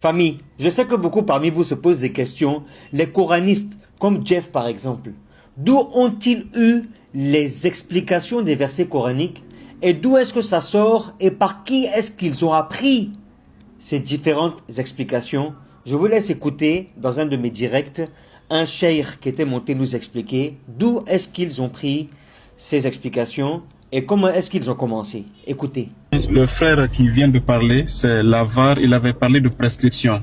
Famille, je sais que beaucoup parmi vous se posent des questions. Les coranistes, comme Jeff par exemple, d'où ont-ils eu les explications des versets coraniques et d'où est-ce que ça sort et par qui est-ce qu'ils ont appris ces différentes explications? Je vous laisse écouter dans un de mes directs un cheikh qui était monté nous expliquer d'où est-ce qu'ils ont pris ces explications et comment est-ce qu'ils ont commencé. Écoutez. Le frère qui vient de parler, c'est Lavar, il avait parlé de prescription.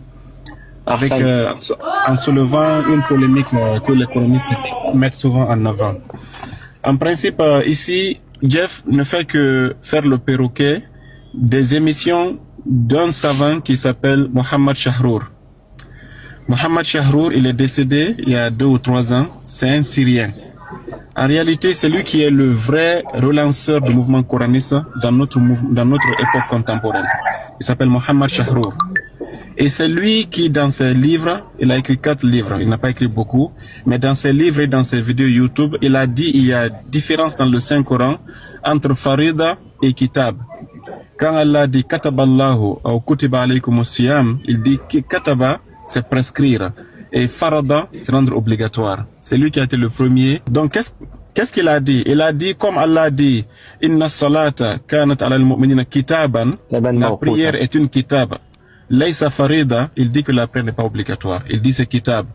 Avec, en soulevant une polémique que les économistes mettent souvent en avant. En principe, ici, Jeff ne fait que faire le perroquet des émissions d'un savant qui s'appelle Mohamed Chahrour. Mohamed Chahrour, il est décédé il y a 2 ou 3 ans, c'est un Syrien. En réalité, c'est lui qui est le vrai relanceur du mouvement coraniste dans notre époque contemporaine. Il s'appelle Mohamed Chahrour. Et c'est lui qui, dans ses livres, il a écrit 4 livres, il n'a pas écrit beaucoup, mais dans ses livres et dans ses vidéos YouTube, il a dit il y a différence dans le Saint-Coran entre Farida et Kitab. Quand Allah dit Kataballahu ou Kutiba alaykum siyam, il dit que Kataba, c'est prescrire. Et Farada, c'est rendre obligatoire. C'est lui qui a été le premier. Donc, qu'est-ce qu'il a dit? Il a dit, comme Allah dit, Inna salata kanat ala al-mu'minina kitaban, la prière est une kitab. Laysa farida, il dit que la prière n'est pas obligatoire. Il dit c'est kitab.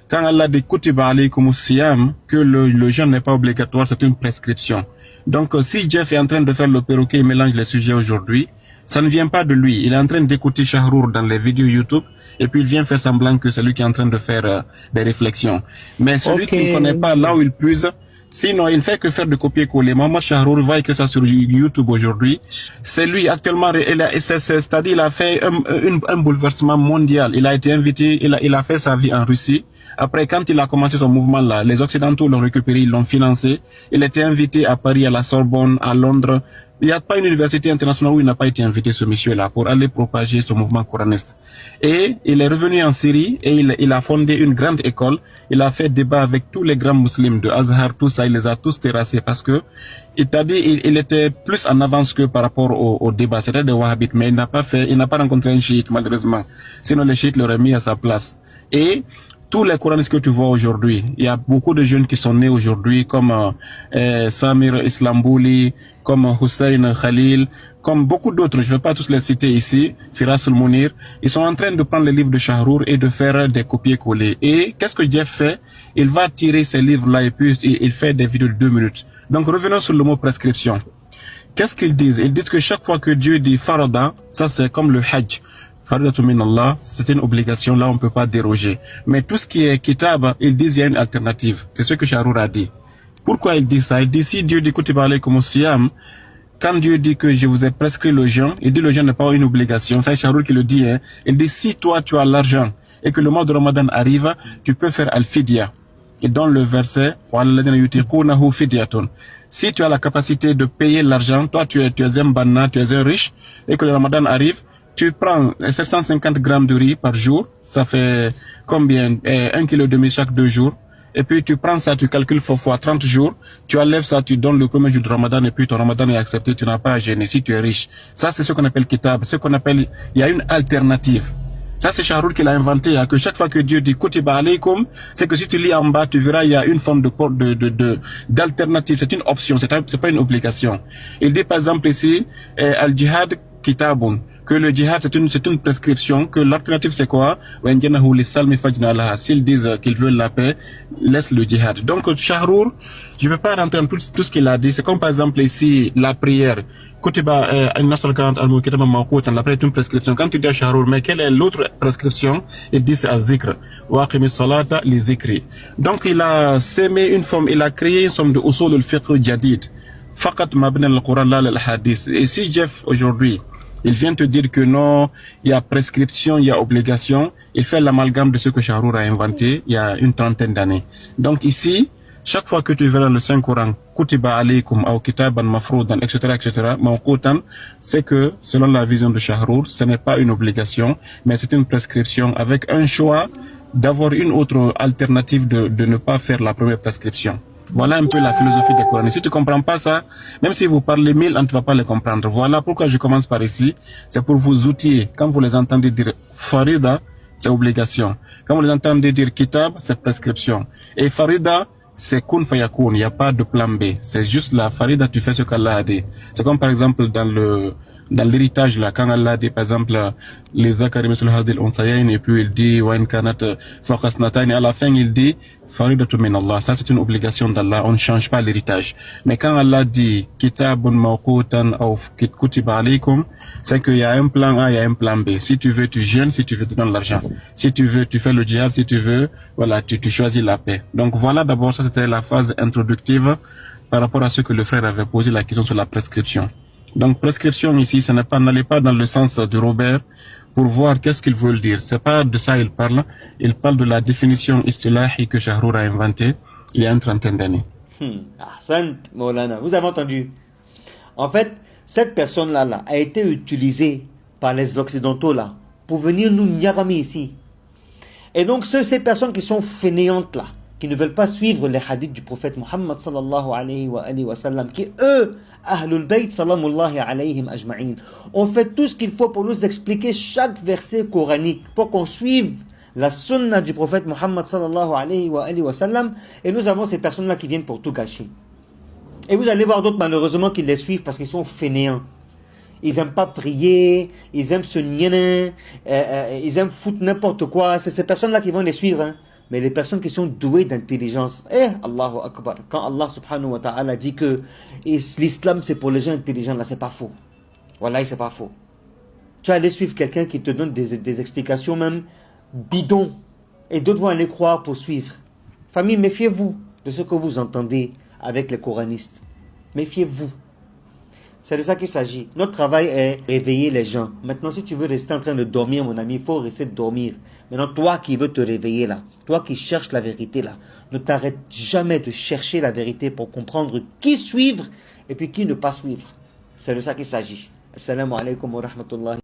Quand Allah dit Kutiba alaykum siyam, que le jeûne n'est pas obligatoire, c'est une prescription. Donc, si Jeff est en train de faire le perroquet, il mélange les sujets aujourd'hui, ça ne vient pas de lui. Il est en train d'écouter Chahrour dans les vidéos YouTube et puis il vient faire semblant que c'est lui qui est en train de faire des réflexions. Mais celui qui ne connaît pas là où il puise, sinon il ne fait que faire de copier-coller. Maman Chahrour voit que ça sur YouTube aujourd'hui. C'est lui actuellement, c'est-à-dire il a fait un bouleversement mondial. Il a été invité, il a fait sa vie en Russie. Après, quand il a commencé son mouvement-là, les Occidentaux l'ont récupéré, ils l'ont financé. Il était invité à Paris, à la Sorbonne, à Londres. Il n'y a pas une université internationale où il n'a pas été invité, ce monsieur-là, pour aller propager ce mouvement coraniste. Et il est revenu en Syrie et il a fondé une grande école. Il a fait débat avec tous les grands musulmans de Azhar, tout ça, il les a tous terrassés parce que il t'a dit, il était plus en avance que par rapport au débat. C'était des wahhabites, mais il n'a pas rencontré un chiite, malheureusement. Sinon, les chiites l'auraient mis à sa place. Et tous les coranistes que tu vois aujourd'hui, il y a beaucoup de jeunes qui sont nés aujourd'hui, comme Samir Islambouli, comme Hussein Khalil, comme beaucoup d'autres, je ne vais pas tous les citer ici, Firas al-Mounir, ils sont en train de prendre les livres de Chahrour et de faire des copier-coller. Et qu'est-ce que Jeff fait? Il va tirer ces livres-là et puis il fait des vidéos de 2 minutes. Donc revenons sur le mot prescription. Qu'est-ce qu'ils disent? Ils disent que chaque fois que Dieu dit farada, ça c'est comme le hajj. Faridatu min Allah, c'est une obligation, là on ne peut pas déroger. Mais tout ce qui est kitab, ils disent il y a une alternative. C'est ce que Chahrour a dit. Pourquoi il dit ça? Il dit si Dieu dit kutiba alaykum siyam, quand Dieu dit que je vous ai prescrit le jeûne, il dit le jeûne n'est pas une obligation. C'est Chahrour qui le dit. Hein. Il dit si toi tu as l'argent et que le mois de Ramadan arrive, tu peux faire al-fidya. Il donne le verset si tu as la capacité de payer l'argent, toi tu es un banna, tu es un riche, et que le Ramadan arrive, tu prends 750 grammes de riz par jour, ça fait combien? 1,5 kg chaque 2 jours. Et puis tu prends ça, tu calcules fois 30 jours, tu enlèves ça, tu donnes le premier jour de Ramadan et puis ton Ramadan est accepté, tu n'as pas à gêner si tu es riche. Ça c'est ce qu'on appelle kitab, ce qu'on appelle, il y a une alternative. Ça c'est Chahrour qui l'a inventé, hein, que chaque fois que Dieu dit kutiba alaykum, c'est que si tu lis en bas, tu verras il y a une forme d'alternative, c'est une option, c'est pas une obligation. Il dit par exemple ici, al-jihad kitabun, que le djihad c'est une prescription, que l'alternative c'est quoi? S'ils disent qu'ils veulent la paix, laisse le djihad. Donc Chahrour, je ne vais pas rentrer dans tout ce qu'il a dit, c'est comme par exemple ici la prière. La prière est une prescription. Quand tu dis à Chahrour, mais quelle est l'autre prescription? Il dit c'est al-zikr. Donc il a sémé une forme, il a créé une forme de usul al-fiqh jadid. Faqat mabna al-Quran la al-hadith. Et si Jeff aujourd'hui, il vient te dire que non, il y a prescription, il y a obligation. Il fait l'amalgame de ce que Chahrour a inventé il y a une 30aine d'années. Donc ici, chaque fois que tu verras le Saint-Coran, Kutiba alaykum ou Kitaban mafroudan, etc., mawqutan, c'est que, selon la vision de Chahrour, ce n'est pas une obligation, mais c'est une prescription avec un choix d'avoir une autre alternative de ne pas faire la première prescription. Voilà un peu la philosophie des Coranistes. Si tu comprends pas ça, même si vous parlez 1000, on ne va pas les comprendre. Voilà pourquoi je commence par ici. C'est pour vous outiller. Quand vous les entendez dire Farida, c'est obligation. Quand vous les entendez dire Kitab, c'est prescription. Et Farida, c'est kun fayakun. Il n'y a pas de plan B. C'est juste la Farida, tu fais ce qu'Allah a dit. C'est comme par exemple dans l'héritage là, quand Allah dit par exemple les zakari misl hadil unsayayn, et puis il dit wa in kanat faqasnatayn, à la fin il dit faridatu min Allah. Ça c'est une obligation d'Allah, on ne change pas l'héritage. Mais quand Allah dit kitabun mawqutan aw kutiba alaykum, c'est qu'il y a un plan A, il y a un plan B. Si tu veux tu jeûnes, si tu veux tu donnes l'argent, si tu veux tu fais le djihad, si tu veux voilà tu choisis la paix. Donc voilà, d'abord ça c'était la phase introductive par rapport à ce que le frère avait posé la question sur la prescription. Donc prescription ici, ça n'est pas, n'allez pas dans le sens de Robert pour voir qu'est-ce qu'il veut dire. C'est pas de ça il parle. Il parle de la définition istilahi que Shahrour a inventée il y a une trentaine d'années. Ahsan, Maulana, vous avez entendu. En fait, cette personne-là a été utilisée par les Occidentaux là pour venir nous nyarami ici. Et donc ces personnes qui sont fainéantes là, qui ne veulent pas suivre les hadiths du prophète Muhammad sallallahu alayhi wa sallam, qui eux, Ahlul Bayt salamullahi alayhim ajma'in, ont fait tout ce qu'il faut pour nous expliquer chaque verset coranique, pour qu'on suive la sunna du prophète Muhammad sallallahu alayhi wa sallam, et nous avons ces personnes-là qui viennent pour tout gâcher. Et vous allez voir d'autres malheureusement qui les suivent parce qu'ils sont fainéants. Ils n'aiment pas prier, ils aiment se nier, ils aiment foutre n'importe quoi. C'est ces personnes-là qui vont les suivre, hein. Mais les personnes qui sont douées d'intelligence, Allahu Akbar, quand Allah subhanahu wa ta'ala dit que l'islam c'est pour les gens intelligents, là c'est pas faux. Wallahi c'est pas faux. Tu vas aller suivre quelqu'un qui te donne des explications même bidons, et d'autres vont aller croire pour suivre. Famille, méfiez-vous de ce que vous entendez avec les coranistes. Méfiez-vous. C'est de ça qu'il s'agit. Notre travail est réveiller les gens. Maintenant, si tu veux rester en train de dormir, mon ami, il faut rester de dormir. Maintenant, toi qui veux te réveiller là, toi qui cherches la vérité là, ne t'arrête jamais de chercher la vérité pour comprendre qui suivre et puis qui ne pas suivre. C'est de ça qu'il s'agit. Assalamu alaikum wa rahmatullahi.